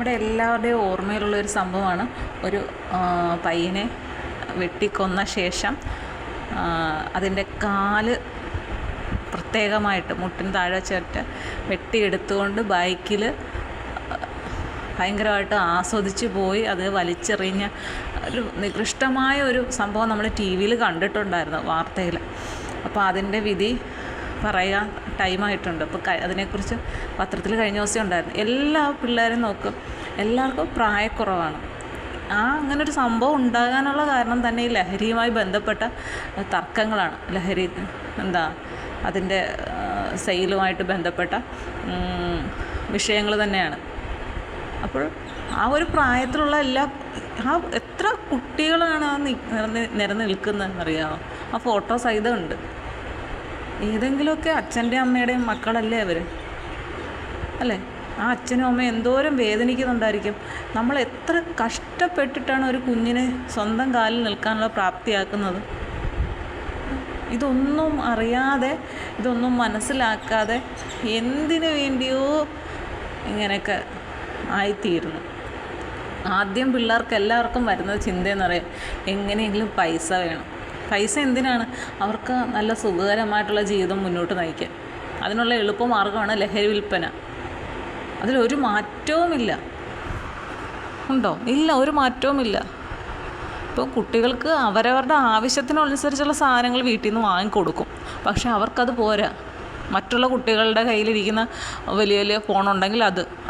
നമ്മുടെ എല്ലാവരുടെയും ഓർമ്മയിലുള്ളൊരു സംഭവമാണ് ഒരു പയ്യനെ വെട്ടിക്കൊന്ന ശേഷം അതിൻ്റെ കാല് പ്രത്യേകമായിട്ട് മുട്ടിന് താഴെ വെച്ചിട്ട് വെട്ടിയെടുത്തുകൊണ്ട് ബൈക്കിൽ ഭയങ്കരമായിട്ട് ആസ്വദിച്ച് പോയി അത് വലിച്ചെറിഞ്ഞ ഒരു നികൃഷ്ടമായ ഒരു സംഭവം നമ്മൾ ടി വിയിൽ കണ്ടിട്ടുണ്ടായിരുന്നു, വാർത്തയിൽ. അപ്പോൾ അതിൻ്റെ വിധി പറയാൻ ടൈമായിട്ടുണ്ട്. അപ്പോൾ അതിനെക്കുറിച്ച് പത്രത്തിൽ കഴിഞ്ഞ ദിവസം ഉണ്ടായിരുന്നു. എല്ലാ പിള്ളേരും നോക്കും, എല്ലാവർക്കും പ്രായക്കുറവാണ്. അങ്ങനൊരു സംഭവം ഉണ്ടാകാനുള്ള കാരണം തന്നെ ഈ ലഹരിയുമായി ബന്ധപ്പെട്ട തർക്കങ്ങളാണ്. ലഹരി അതിൻ്റെ സെയിലുമായിട്ട് ബന്ധപ്പെട്ട വിഷയങ്ങൾ തന്നെയാണ്. അപ്പോൾ ആ ഒരു പ്രായത്തിലുള്ള എത്ര കുട്ടികളാണ് നിരന്ന് നിൽക്കുന്നതെന്നറിയാമോ? ആ ഫോട്ടോ സഹിതമുണ്ട്. ഏതെങ്കിലുമൊക്കെ അച്ഛൻ്റെ അമ്മയുടെയും മക്കളല്ലേ അവർ, അല്ലേ? ആ അച്ഛനും അമ്മയും എന്തോരം വേദനിക്കുന്നുണ്ടായിരിക്കും. നമ്മൾ എത്ര കഷ്ടപ്പെട്ടിട്ടാണ് ഒരു കുഞ്ഞിനെ സ്വന്തം കാലിൽ നിൽക്കാനുള്ള പ്രാപ്തിയാക്കുന്നത്. ഇതൊന്നും അറിയാതെ, ഇതൊന്നും മനസ്സിലാക്കാതെ എന്തിനു വേണ്ടിയോ ഇങ്ങനെയൊക്കെ ആയിത്തീരുന്നു. ആദ്യം പിള്ളേർക്ക് എല്ലാവർക്കും വരുന്നത് ചിന്തയെന്നറിയാം, എങ്ങനെയെങ്കിലും പൈസ വേണം. പൈസ എന്തിനാണ്? അവർക്ക് നല്ല സുഖകരമായിട്ടുള്ള ജീവിതം മുന്നോട്ട് നയിക്കാൻ. അതിനുള്ള എളുപ്പമാർഗ്ഗമാണ് ലഹരി വിൽപ്പന. അതിലൊരു മാറ്റവുമില്ല. ഉണ്ടോ? ഇല്ല, ഒരു മാറ്റവുമില്ല. ഇപ്പോൾ കുട്ടികൾക്ക് അവരവരുടെ ആവശ്യത്തിനനുസരിച്ചുള്ള സാധനങ്ങൾ വീട്ടിൽ നിന്ന് വാങ്ങിക്കൊടുക്കും. പക്ഷെ അവർക്കത് പോരാ. മറ്റുള്ള കുട്ടികളുടെ കയ്യിലിരിക്കുന്ന വലിയ വലിയ ഫോണുണ്ടെങ്കിൽ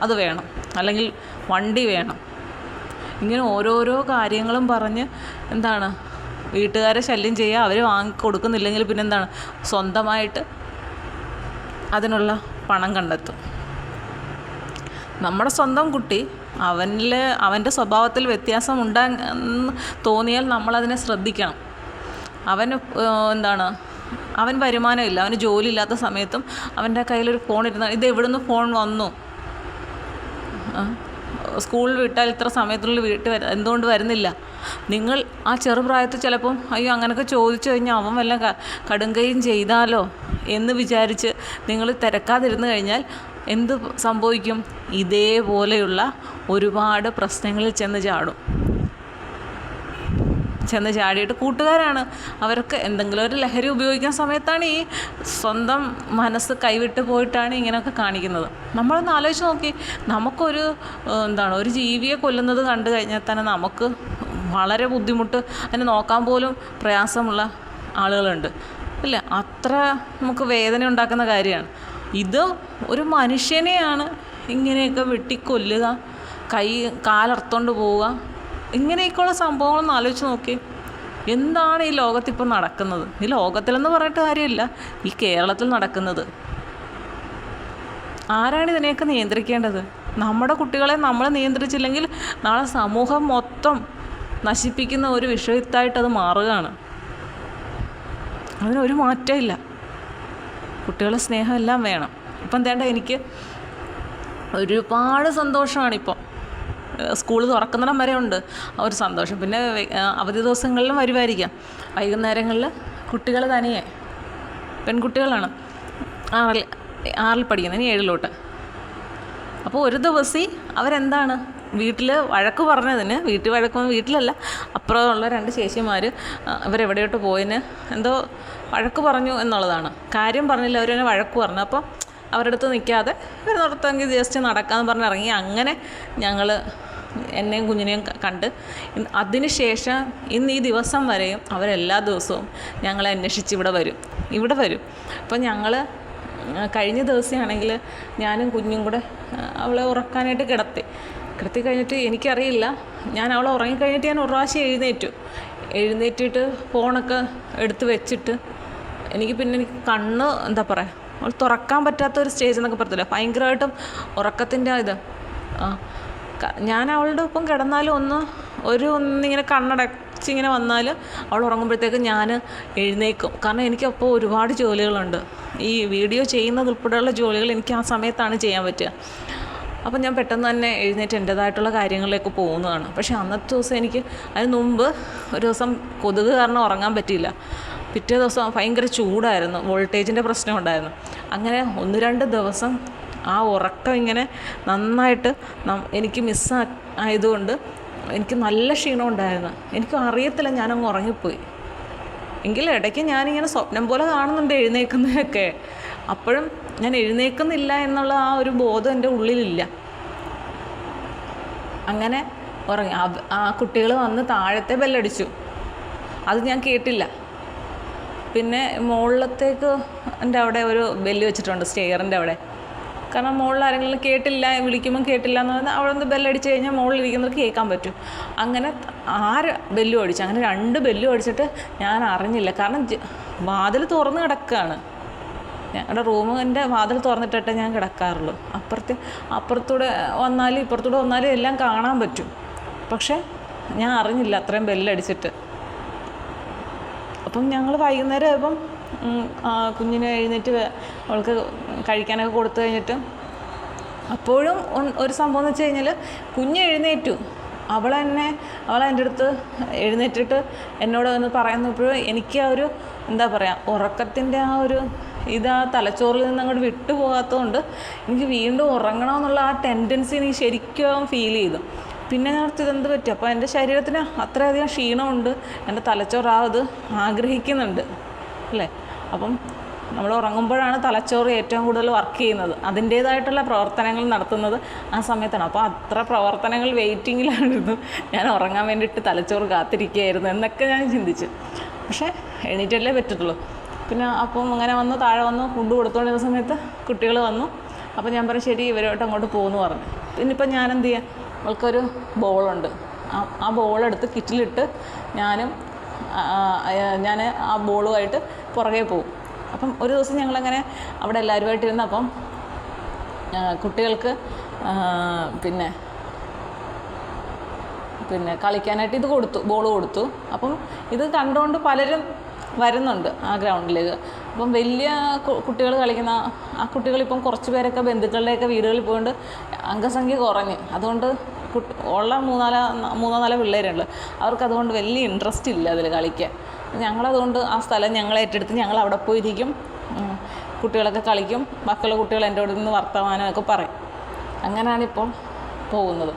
അത് വേണം, അല്ലെങ്കിൽ വണ്ടി വേണം. ഇങ്ങനെ ഓരോരോ കാര്യങ്ങളും പറഞ്ഞ് വീട്ടുകാരെ ശല്യം ചെയ്യുക. അവർ വാങ്ങിക്കൊടുക്കുന്നില്ലെങ്കിൽ പിന്നെന്താണ്, സ്വന്തമായിട്ട് അതിനുള്ള പണം കണ്ടെത്തും. നമ്മുടെ സ്വന്തം കുട്ടി അവൻ്റെ സ്വഭാവത്തിൽ വ്യത്യാസം തോന്നിയാൽ നമ്മളതിനെ ശ്രദ്ധിക്കണം. അവൻ വരുമാനമില്ല, അവന് ജോലി ഇല്ലാത്ത സമയത്തും അവൻ്റെ കയ്യിലൊരു ഫോൺ ഇരുന്നാൽ ഇത് എവിടെ നിന്ന് ഫോൺ വന്നു? സ്കൂളിൽ വിട്ടാൽ ഇത്ര സമയത്തുള്ളിൽ എന്തുകൊണ്ട് വരുന്നില്ല? നിങ്ങൾ ആ ചെറുപ്രായത്തിൽ ചിലപ്പം അങ്ങനെയൊക്കെ ചോദിച്ചു കഴിഞ്ഞാൽ അവൻ വല്ല കടുങ്കയും ചെയ്താലോ എന്ന് വിചാരിച്ച് നിങ്ങൾ തിരക്കാതിരുന്നു കഴിഞ്ഞാൽ എന്ത് സംഭവിക്കും? ഇതേപോലെയുള്ള ഒരുപാട് പ്രശ്നങ്ങളിൽ ചെന്ന് ചാടിയിട്ട് കൂട്ടുകാരാണ് അവർക്ക് എന്തെങ്കിലും ഒരു ലഹരി ഉപയോഗിക്കുന്ന സമയത്താണ് ഈ സ്വന്തം മനസ്സ് കൈവിട്ട് പോയിട്ടാണ് ഇങ്ങനെയൊക്കെ കാണിക്കുന്നത്. നമ്മളൊന്ന് ആലോചിച്ച് നോക്കി, നമുക്കൊരു ഒരു ജീവിയെ കൊല്ലുന്നത് കണ്ടു കഴിഞ്ഞാൽ തന്നെ നമുക്ക് വളരെ ബുദ്ധിമുട്ട്, അതിനെ നോക്കാൻ പോലും പ്രയാസമുള്ള ആളുകളുണ്ട്, ഇല്ല? അത്ര നമുക്ക് വേദന ഉണ്ടാക്കുന്ന കാര്യമാണ്. ഇത് ഒരു മനുഷ്യനെയാണ് ഇങ്ങനെയൊക്കെ വെട്ടിക്കൊല്ലുക, കാലർത്തോണ്ട് പോവുക, ഇങ്ങനെയൊക്കെയുള്ള സംഭവങ്ങളൊന്നും ആലോചിച്ച് നോക്കി. എന്താണ് ഈ ലോകത്തിപ്പോൾ നടക്കുന്നത്? ഈ ലോകത്തിലെന്ന് പറഞ്ഞിട്ട് കാര്യമില്ല, ഈ കേരളത്തിൽ നടക്കുന്നത്. ആരാണ് ഇതിനെയൊക്കെ നിയന്ത്രിക്കേണ്ടത്? നമ്മുടെ കുട്ടികളെ നമ്മൾ നിയന്ത്രിച്ചില്ലെങ്കിൽ നാളെ സമൂഹം മൊത്തം നശിപ്പിക്കുന്ന ഒരു വിഷയത്തായിട്ടത് മാറുകയാണ്. അതിനൊരു മാറ്റമില്ല. കുട്ടികളെ സ്നേഹം എല്ലാം വേണം. ഇപ്പം എനിക്ക് ഒരുപാട് സന്തോഷമാണിപ്പോൾ. സ്കൂൾ തുറക്കുന്നിടം വരെ ഉണ്ട് ആ ഒരു സന്തോഷം. പിന്നെ അവധി ദിവസങ്ങളിലും വരുമായിരിക്കാം. വൈകുന്നേരങ്ങളിൽ കുട്ടികൾ തനിയെ, പെൺകുട്ടികളാണ്, ആറിൽ പഠിക്കുന്നത്, ഇനി 7 അപ്പോൾ ഒരു ദിവസം വീട്ടിൽ വഴക്ക് പറഞ്ഞതിന്, വീട്ടിലല്ല, അപ്പുറമുള്ള 2 ചേച്ചിമാർ ഇവരെവിടെയോട്ട് പോയതിന് എന്തോ വഴക്ക് പറഞ്ഞു എന്നുള്ളതാണ്. കാര്യം പറഞ്ഞില്ല, അവരെന്നെ വഴക്ക് പറഞ്ഞു. അപ്പോൾ അവരുടെ അടുത്ത് നിൽക്കാതെ ഇവർ നിർത്തുമെങ്കിൽ ജസ്റ്റ് നടക്കാമെന്ന് പറഞ്ഞ് ഇറങ്ങി. അങ്ങനെ ഞങ്ങൾ എന്നെയും കുഞ്ഞിനെയും കണ്ട് അതിന് ശേഷം ഇന്ന് ഈ ദിവസം വരെയും അവരെല്ലാ ദിവസവും ഞങ്ങളെ അന്വേഷിച്ച് ഇവിടെ വരും. അപ്പോൾ ഞങ്ങൾ കഴിഞ്ഞ ദിവസമാണെങ്കിൽ ഞാനും കുഞ്ഞും കൂടെ അവളെ ഉറക്കാനായിട്ട് കിടത്തി കഴിഞ്ഞിട്ട് എനിക്കറിയില്ല, ഞാൻ അവളെ ഉറങ്ങിക്കഴിഞ്ഞിട്ട് ഞാൻ ഒരു പ്രാവശ്യം എഴുന്നേറ്റിട്ട് ഫോണൊക്കെ എടുത്ത് വെച്ചിട്ട് എനിക്ക് കണ്ണ് അവൾ തുറക്കാൻ പറ്റാത്തൊരു സ്റ്റേജ് എന്നൊക്കെ പറയത്തില്ല, ഭയങ്കരമായിട്ടും ഉറക്കത്തിൻ്റെ ഞാൻ അവളുടെ ഒപ്പം കിടന്നാലും ഒന്നിങ്ങനെ കണ്ണടച്ചിങ്ങനെ വന്നാൽ അവൾ ഉറങ്ങുമ്പോഴത്തേക്ക് ഞാൻ എഴുന്നേക്കും. കാരണം എനിക്കപ്പോൾ ഒരുപാട് ജോലികളുണ്ട്. ഈ വീഡിയോ ചെയ്യുന്നത് ഉൾപ്പെടെയുള്ള ജോലികൾ എനിക്ക് ആ സമയത്താണ് ചെയ്യാൻ പറ്റുക. അപ്പം ഞാൻ പെട്ടെന്ന് തന്നെ എഴുന്നേറ്റ് എൻ്റേതായിട്ടുള്ള കാര്യങ്ങളിലേക്ക് പോകുന്നതാണ്. പക്ഷേ അന്നത്തെ ദിവസം അതിന് മുമ്പ് ഒരു ദിവസം കൊതുക് കാരണം ഉറങ്ങാൻ പറ്റിയില്ല. പിറ്റേ ദിവസം ഭയങ്കര ചൂടായിരുന്നു, വോൾട്ടേജിൻ്റെ പ്രശ്നം ഉണ്ടായിരുന്നു. അങ്ങനെ 1-2 ദിവസം ആ ഉറക്കം ഇങ്ങനെ നന്നായിട്ട് എനിക്ക് ആയതുകൊണ്ട് എനിക്ക് നല്ല ക്ഷീണം ഉണ്ടായിരുന്നു. എനിക്ക് അറിയത്തില്ല, ഞാനങ്ങ് ഉറങ്ങിപ്പോയി. എങ്കിലും ഇടയ്ക്ക് ഞാനിങ്ങനെ സ്വപ്നം പോലെ കാണുന്നുണ്ട് എഴുന്നേക്കുന്നതൊക്കെ. അപ്പോഴും ഞാൻ എഴുന്നേൽക്കുന്നില്ല എന്നുള്ള ആ ഒരു ബോധം എൻ്റെ ഉള്ളിലില്ല. അങ്ങനെ ഉറങ്ങി. ആ കുട്ടികൾ വന്ന് താഴത്തെ ബെല്ലടിച്ചു, അത് ഞാൻ കേട്ടില്ല. പിന്നെ മുകളിലത്തേക്ക് എൻ്റെ അവിടെ ഒരു ബെല്ല് വെച്ചിട്ടുണ്ട്, സ്റ്റെയറിൻ്റെ അവിടെ. കാരണം മുകളിൽ ആരെങ്കിലും കേട്ടില്ല, വിളിക്കുമ്പം കേട്ടില്ല എന്ന് പറഞ്ഞാൽ അവിടെ നിന്ന് ബെല്ലടിച്ച് കഴിഞ്ഞാൽ മുകളിലിരിക്കുന്നവർക്ക് കേൾക്കാൻ പറ്റും. അങ്ങനെ 6 ബെല്ലും അടിച്ചു. അങ്ങനെ 2 ബെല്ലും അടിച്ചിട്ട് ഞാൻ അറിഞ്ഞില്ല. കാരണം വാതിൽ തുറന്ന് കിടക്കുകയാണ്. ഞങ്ങളുടെ റൂമിൻ്റെ വാതിൽ തുറന്നിട്ടിട്ടേ ഞാൻ കിടക്കാറുള്ളൂ. അപ്പുറത്തൂടെ വന്നാലും ഇപ്പുറത്തൂടെ വന്നാലും എല്ലാം കാണാൻ പറ്റും. പക്ഷേ ഞാൻ അറിഞ്ഞില്ല അത്രയും ബെല്ലടിച്ചിട്ട്. അപ്പം ഞങ്ങൾ വൈകുന്നേരം ആയപ്പം കുഞ്ഞിനെ എഴുന്നേറ്റ് അവൾക്ക് കഴിക്കാനൊക്കെ കൊടുത്തു കഴിഞ്ഞിട്ട് അപ്പോഴും ഒരു സംഭവം എന്ന് വെച്ച് കഴിഞ്ഞാൽ കുഞ്ഞ് എഴുന്നേറ്റു. അവളെൻ്റെ അടുത്ത് എഴുന്നേറ്റിട്ട് എന്നോട് ഒന്ന് പറയുന്നപ്പോഴും എനിക്ക് ആ ഒരു എന്താ പറയുക, ഉറക്കത്തിൻ്റെ ആ ഒരു തലച്ചോറിൽ നിന്ന് അങ്ങോട്ട് വിട്ടു പോകാത്തതുകൊണ്ട് എനിക്ക് വീണ്ടും ഉറങ്ങണമെന്നുള്ള ആ ടെൻഡൻസി എനിക്ക് ശരിക്കും ഫീൽ ചെയ്തു. പിന്നെ ഞാൻ ഇതെന്ത് പറ്റും, അപ്പോൾ എൻ്റെ ശരീരത്തിന് അത്രയധികം ക്ഷീണമുണ്ട്, എൻ്റെ തലച്ചോറ് അത് ആഗ്രഹിക്കുന്നുണ്ട് അല്ലേ. അപ്പം നമ്മൾ ഉറങ്ങുമ്പോഴാണ് തലച്ചോറ് ഏറ്റവും കൂടുതൽ വർക്ക് ചെയ്യുന്നത്, അതിൻ്റേതായിട്ടുള്ള പ്രവർത്തനങ്ങൾ നടത്തുന്നത് ആ സമയത്താണ്. അപ്പോൾ അത്ര പ്രവർത്തനങ്ങൾ വെയിറ്റിങ്ങിലായിരുന്നു. ഞാൻ ഉറങ്ങാൻ വേണ്ടിയിട്ട് തലച്ചോറ് കാത്തിരിക്കുകയായിരുന്നു എന്നൊക്കെ ഞാൻ ചിന്തിച്ചു. പക്ഷേ എണീറ്റല്ലേ പറ്റത്തുള്ളൂ. പിന്നെ അപ്പം അങ്ങനെ വന്ന് താഴെ വന്ന് ഫുഡ് കൊടുത്തുകൊണ്ടിരുന്ന സമയത്ത് കുട്ടികൾ വന്നു. അപ്പോൾ ഞാൻ പറഞ്ഞു ശരി ഇവരോട്ട് അങ്ങോട്ട് പോകുമെന്ന് പറഞ്ഞു. പിന്നിപ്പം ഞാൻ എന്ത് ചെയ്യാം, അവൾക്കൊരു ബോളുണ്ട്, ആ ബോളെടുത്ത് കിറ്റിലിട്ട് ഞാൻ ആ ബോളുമായിട്ട് പുറകെ പോകും. അപ്പം ഒരു ദിവസം ഞങ്ങളങ്ങനെ അവിടെ എല്ലാവരുമായിട്ടിരുന്ന് അപ്പം കുട്ടികൾക്ക് പിന്നെ കളിക്കാനായിട്ട് ഇത് കൊടുത്തു, ബോൾ കൊടുത്തു. അപ്പം ഇത് കണ്ടുകൊണ്ട് പലരും വരുന്നുണ്ട് ആ ഗ്രൗണ്ടിലേക്ക്. അപ്പം വലിയ കുട്ടികൾ കളിക്കുന്ന ആ കുട്ടികളിപ്പം കുറച്ച് പേരൊക്കെ ബന്ധുക്കളുടെയൊക്കെ വീടുകളിൽ പോയിട്ട് അംഗസംഖ്യ കുറഞ്ഞ്, അതുകൊണ്ട് ഉള്ള 3-4 പിള്ളേരുണ്ട്, അവർക്കതുകൊണ്ട് വലിയ ഇൻട്രസ്റ്റ് ഇല്ല അതിൽ കളിക്കാൻ. ഞങ്ങളതുകൊണ്ട് ആ സ്ഥലം ഞങ്ങൾ ഏറ്റെടുത്ത് ഞങ്ങൾ അവിടെ പോയിരിക്കും, കുട്ടികളൊക്കെ കളിക്കും. ബാക്കിയുള്ള കുട്ടികൾ എൻ്റെ അവിടെ നിന്ന് വർത്തമാനമൊക്കെ പറയും. അങ്ങനെയാണിപ്പോൾ പോകുന്നത്.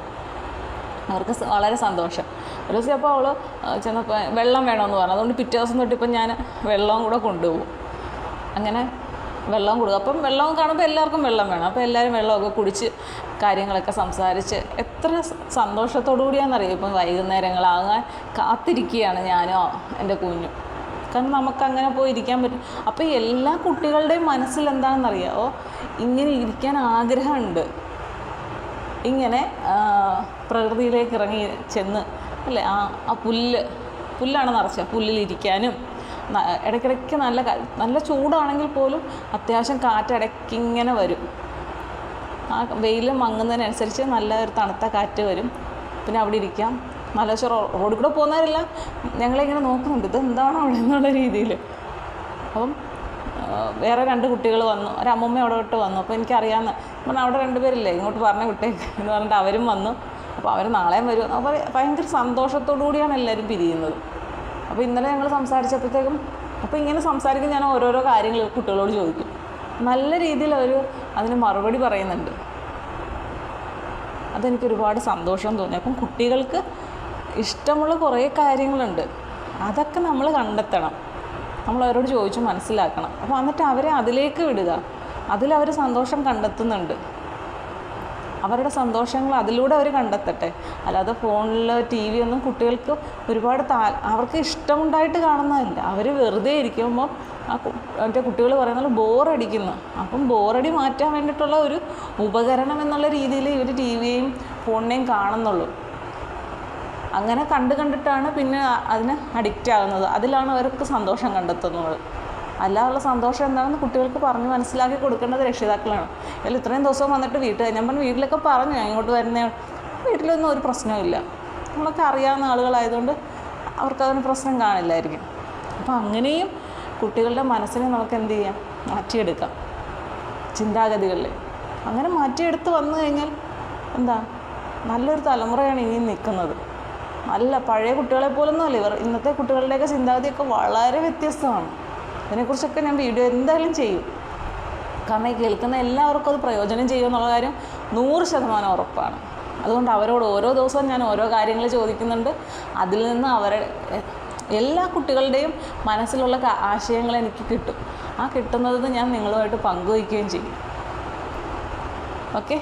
അവർക്ക് വളരെ സന്തോഷം. ഒരു ദിവസം അപ്പോൾ അവൾ ചെന്നപ്പോൾ വെള്ളം വേണമെന്ന് പറഞ്ഞു. അതുകൊണ്ട് പിറ്റേ ദിവസം തൊട്ടിപ്പം ഞാൻ വെള്ളവും കൂടെ കൊണ്ടുപോകും. അങ്ങനെ വെള്ളം കൊടുക്കും. അപ്പം വെള്ളവും കാണുമ്പോൾ എല്ലാവർക്കും വെള്ളം വേണം. അപ്പോൾ എല്ലാവരും വെള്ളമൊക്കെ കുടിച്ച് കാര്യങ്ങളൊക്കെ സംസാരിച്ച് എത്ര സന്തോഷത്തോടു കൂടിയാണെന്നറിയാം. ഇപ്പം വൈകുന്നേരങ്ങളാകാൻ കാത്തിരിക്കുകയാണ് ഞാനോ എൻ്റെ കുഞ്ഞും. കാരണം നമുക്കങ്ങനെ പോയി ഇരിക്കാൻ പറ്റും. അപ്പോൾ എല്ലാ കുട്ടികളുടെയും മനസ്സിൽ എന്താണെന്നറിയാമോ, ഇങ്ങനെ ഇരിക്കാൻ ആഗ്രഹമുണ്ട്. ഇങ്ങനെ പ്രകൃതിയിലേക്ക് ഇറങ്ങി ചെന്ന് അല്ലേ, ആ പുല്ലാണ് നിറച്ച പുല്ലിലിരിക്കാനും, ഇടയ്ക്കിടയ്ക്ക് നല്ല ചൂടാണെങ്കിൽ പോലും അത്യാവശ്യം കാറ്റിടയ്ക്കിങ്ങനെ വരും. ആ വെയിൽ മങ്ങുന്നതിനനുസരിച്ച് നല്ല ഒരു തണുത്ത കാറ്റ് വരും. പിന്നെ അവിടെ ഇരിക്കാം. നല്ല റോഡിൽ കൂടെ പോകുന്നവരല്ല ഞങ്ങളിങ്ങനെ നോക്കുന്നുണ്ട്, ഇതെന്താണോ അവിടെ എന്നുള്ള രീതിയിൽ. അപ്പം വേറെ 2 കുട്ടികൾ വന്നു, ഒരമ്മൂമ്മ അവിടെ വിട്ട് വന്നു. അപ്പോൾ എനിക്കറിയാവുന്ന പറഞ്ഞാൽ അവിടെ 2 പേരില്ലേ ഇങ്ങോട്ട് പറഞ്ഞു വിട്ടേക്ക് എന്ന് പറഞ്ഞിട്ട് അവരും വന്നു. അപ്പോൾ അവർ നാളെയും വരും. അപ്പോൾ ഭയങ്കര സന്തോഷത്തോടു കൂടിയാണ് എല്ലാവരും പിരിയുന്നത്. അപ്പോൾ ഇന്നലെ ഞങ്ങൾ സംസാരിച്ചപ്പോഴത്തേക്കും അപ്പോൾ ഇങ്ങനെ സംസാരിക്കും, ഞാൻ ഓരോരോ കാര്യങ്ങൾ കുട്ടികളോട് ചോദിക്കും. നല്ല രീതിയിൽ അവർ അതിന് മറുപടി പറയുന്നുണ്ട്. അതെനിക്ക് ഒരുപാട് സന്തോഷം തോന്നി. അപ്പം കുട്ടികൾക്ക് ഇഷ്ടമുള്ള കുറേ കാര്യങ്ങളുണ്ട്, അതൊക്കെ നമ്മൾ കണ്ടെത്തണം, നമ്മൾ അവരോട് ചോദിച്ച് മനസ്സിലാക്കണം. അപ്പോൾ എന്നിട്ട് അവരെ അതിലേക്ക് വിടുക, അതിലവർ സന്തോഷം കണ്ടെത്തുന്നുണ്ട്. അവരുടെ സന്തോഷങ്ങൾ അതിലൂടെ അവർ കണ്ടെത്തട്ടെ. അല്ലാതെ ഫോണിൽ TV ഒന്നും കുട്ടികൾക്ക് ഒരുപാട് അവർക്ക് ഇഷ്ടമുണ്ടായിട്ട് കാണുന്നതല്ല. അവർ വെറുതെ ഇരിക്കുമ്പോൾ മറ്റേ കുട്ടികൾ പറയുന്നത് ബോറടിക്കുന്നു. അപ്പം ബോറടി മാറ്റാൻ വേണ്ടിയിട്ടുള്ള ഒരു ഉപകരണം എന്നുള്ള രീതിയിൽ ഇവർ TVയെയും ഫോണിനെയും കാണുന്നുള്ളൂ. അങ്ങനെ കണ്ടിട്ടാണ് പിന്നെ അതിന് അഡിക്റ്റ് ആകുന്നത്. അതിലാണ് അവർക്ക് സന്തോഷം കണ്ടെത്തുന്നത്. അല്ലാതുള്ള സന്തോഷം എന്താണെന്ന് കുട്ടികൾക്ക് പറഞ്ഞ് മനസ്സിലാക്കി കൊടുക്കേണ്ടത് രക്ഷിതാക്കളാണ്. അതിൽ ഇത്രയും ദിവസം വന്നിട്ട് ഞാൻ പറഞ്ഞു വീട്ടിലൊക്കെ പറഞ്ഞു, ഞാൻ ഇങ്ങോട്ട് വരുന്ന വീട്ടിലൊന്നും ഒരു പ്രശ്നമില്ല, നമ്മളൊക്കെ അറിയാവുന്ന ആളുകളായതുകൊണ്ട് അവർക്കതിന് പ്രശ്നം കാണില്ലായിരിക്കും. അപ്പോൾ അങ്ങനെയും കുട്ടികളുടെ മനസ്സിനെ നമുക്ക് എന്ത് ചെയ്യാം, മാറ്റിയെടുക്കാം. ചിന്താഗതികളിൽ അങ്ങനെ മാറ്റിയെടുത്ത് വന്നു കഴിഞ്ഞാൽ എന്താ, നല്ലൊരു തലമുറയാണ് ഇനി നിൽക്കുന്നത്. നല്ല പഴയ കുട്ടികളെ പോലൊന്നും അല്ല ഇവർ. ഇന്നത്തെ കുട്ടികളുടെയൊക്കെ ചിന്താഗതിയൊക്കെ വളരെ വ്യത്യസ്തമാണ്. അതിനെക്കുറിച്ചൊക്കെ ഞാൻ വീഡിയോ എന്തായാലും ചെയ്യും. കാരണം ഈ കേൾക്കുന്ന എല്ലാവർക്കും അത് പ്രയോജനം ചെയ്യുമെന്നുള്ള കാര്യം 100% ഉറപ്പാണ്. അതുകൊണ്ട് അവരോട് ഓരോ ദിവസവും ഞാൻ ഓരോ കാര്യങ്ങൾ ചോദിക്കുന്നുണ്ട്. അതിൽ നിന്ന് എല്ലാ കുട്ടികളുടെയും മനസ്സിലുള്ള ആശയങ്ങൾ എനിക്ക് കിട്ടും. ആ കിട്ടുന്നത് ഞാൻ നിങ്ങളുമായിട്ട് പങ്കുവയ്ക്കുകയും ചെയ്യും. ഓക്കെ.